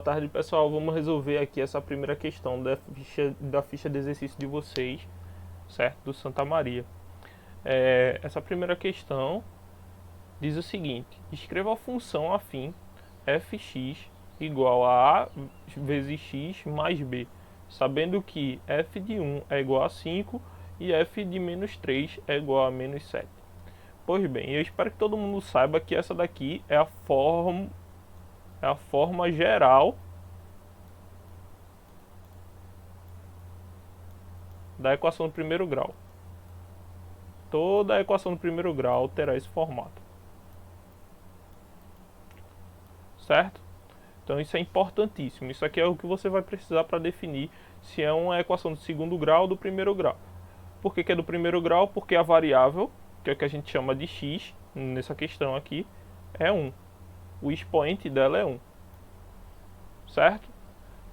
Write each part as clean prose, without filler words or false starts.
Boa tarde, pessoal. Vamos resolver aqui essa primeira questão da ficha de exercício de vocês, certo? Do Santa Maria. Essa primeira questão diz o seguinte: escreva a função afim fx igual a vezes x mais b, sabendo que f de 1 é igual a 5 e f de menos 3 é igual a menos 7. Pois bem, eu espero que todo mundo saiba que essa daqui é a forma geral da equação do primeiro grau. Toda a equação do primeiro grau terá esse formato. Certo? Então isso é importantíssimo. Isso aqui é o que você vai precisar para definir se é uma equação do segundo grau ou do primeiro grau. Por que é do primeiro grau? Porque a variável, que é o que a gente chama de x, nessa questão aqui, é 1. O expoente dela é 1. Certo?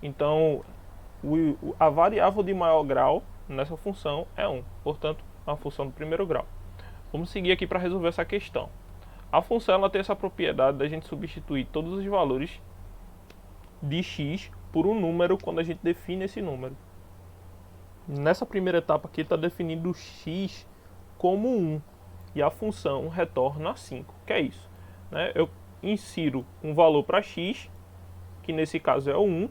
Então, a variável de maior grau nessa função é 1. Portanto, é uma função do primeiro grau. Vamos seguir aqui para resolver essa questão. A função ela tem essa propriedade da gente substituir todos os valores de x por um número quando a gente define esse número. Nessa primeira etapa aqui está definindo x como 1 e a função retorna 5. Que é isso? Eu insiro um valor para x, que nesse caso é o 1,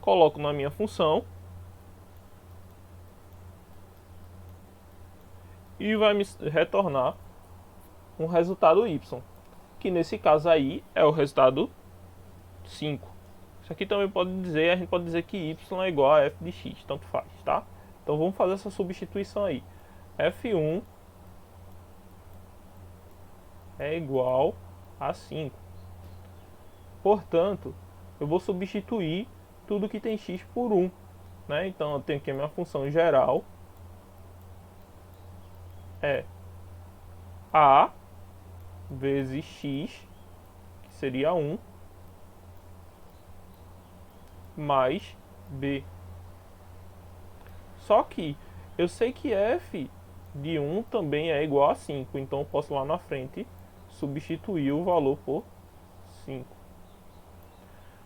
coloco na minha função e vai me retornar um resultado y, que nesse caso aí é o resultado 5. Isso aqui também a gente pode dizer que y é igual a f de x, tanto faz, tá? Então vamos fazer essa substituição aí. f1 é igual a 5. Portanto, eu vou substituir tudo que tem x por 1. Então eu tenho aqui a minha função geral é a vezes x, que seria 1, mais b. Só que eu sei que f de 1 também é igual a 5, então eu posso lá na frente substituir o valor por 5.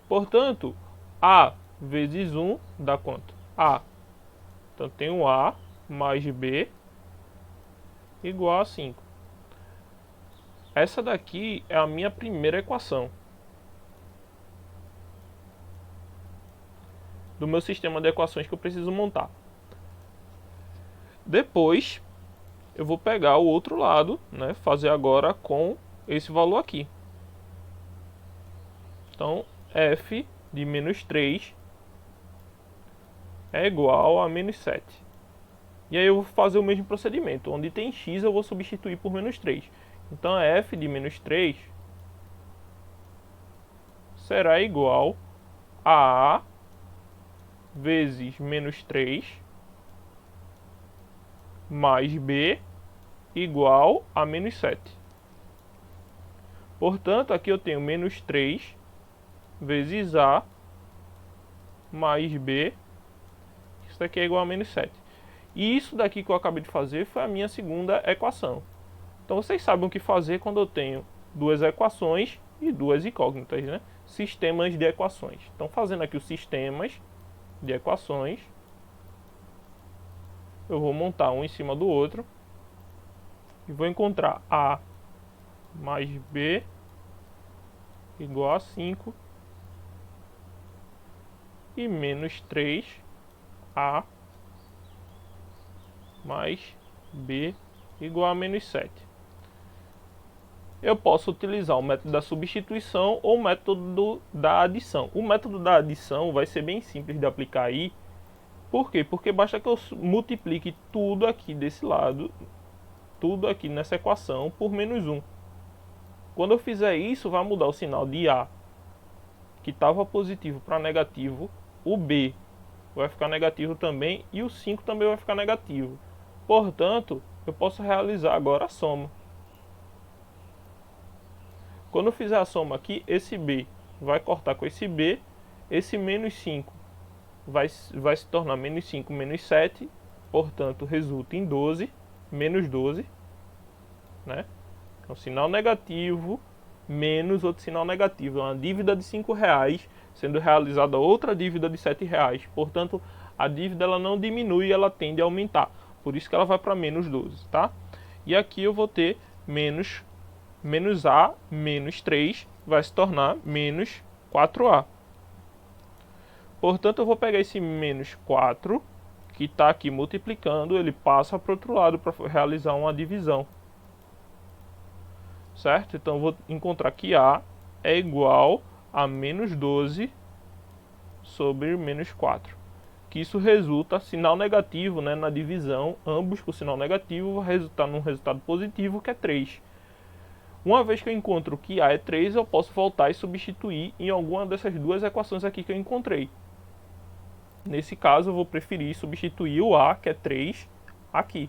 Portanto, a vezes 1 dá quanto? A. Então tenho a mais b igual a 5. Essa daqui é a minha primeira equação do meu sistema de equações que eu preciso montar. Depois, eu vou pegar o outro lado, fazer agora com esse valor aqui. Então, f de menos 3 é igual a menos 7. E aí eu vou fazer o mesmo procedimento. Onde tem x, eu vou substituir por menos 3. Então, f de menos 3 será igual a vezes menos 3 mais b igual a menos 7. Portanto, aqui eu tenho menos 3 vezes a mais b. Isso daqui é igual a menos 7. E isso daqui que eu acabei de fazer foi a minha segunda equação. Então vocês sabem o que fazer quando eu tenho duas equações e duas incógnitas, Sistemas de equações. Então fazendo aqui os sistemas de equações, eu vou montar um em cima do outro e vou encontrar a mais b igual a 5 e menos 3a mais b igual a menos 7. Eu posso utilizar o método da substituição ou o método da adição. O método da adição vai ser bem simples de aplicar aí. Por quê? Porque basta que eu multiplique tudo aqui desse lado, tudo aqui nessa equação, por menos 1. Quando eu fizer isso, vai mudar o sinal de A, que estava positivo, para negativo. O B vai ficar negativo também e o 5 também vai ficar negativo. Portanto, eu posso realizar agora a soma. Quando eu fizer a soma aqui, esse B vai cortar com esse B, esse menos 5 vai se tornar menos 5 menos 7, portanto resulta em 12, menos 12, Um sinal negativo menos outro sinal negativo, é uma dívida de R$5 sendo realizada outra dívida de R$7. Portanto, a dívida ela não diminui, ela tende a aumentar. Por isso que ela vai para menos 12, tá? E aqui eu vou ter menos A menos 3 vai se tornar menos 4A. Portanto, eu vou pegar esse menos 4, que está aqui multiplicando, ele passa para o outro lado para realizar uma divisão. Certo? Então, eu vou encontrar que A é igual a menos 12 sobre menos 4. Que isso resulta, sinal negativo, né, na divisão, ambos com sinal negativo, vai resultar num resultado positivo, que é 3. Uma vez que eu encontro que A é 3, eu posso voltar e substituir em alguma dessas duas equações aqui que eu encontrei. Nesse caso, eu vou preferir substituir o A, que é 3, aqui.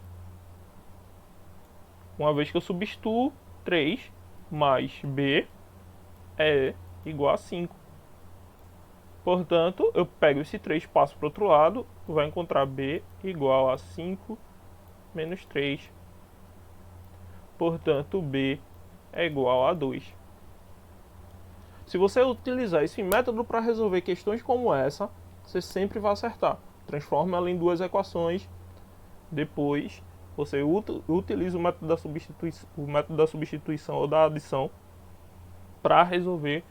Uma vez que eu substituo, 3 mais B é igual a 5. Portanto, eu pego esse 3, passo para o outro lado, vai encontrar B igual a 5 menos 3. Portanto, B é igual a 2. Se você utilizar esse método para resolver questões como essa, você sempre vai acertar. Transforma ela em duas equações, depois você utiliza o método da substituição ou da adição para resolver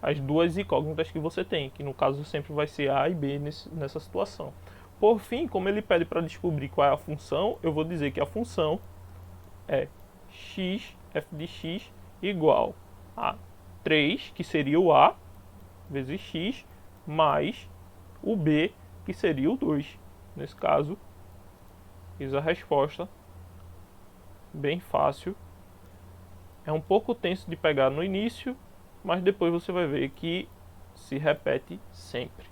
as duas incógnitas que você tem, que no caso sempre vai ser A e B nessa situação. Por fim, como ele pede para descobrir qual é a função, eu vou dizer que a função é x, f de x, igual a 3, que seria o A, vezes x, mais o B, que seria o 2. Nesse caso, fiz a resposta. Bem fácil. É um pouco tenso de pegar no início, mas depois você vai ver que se repete sempre.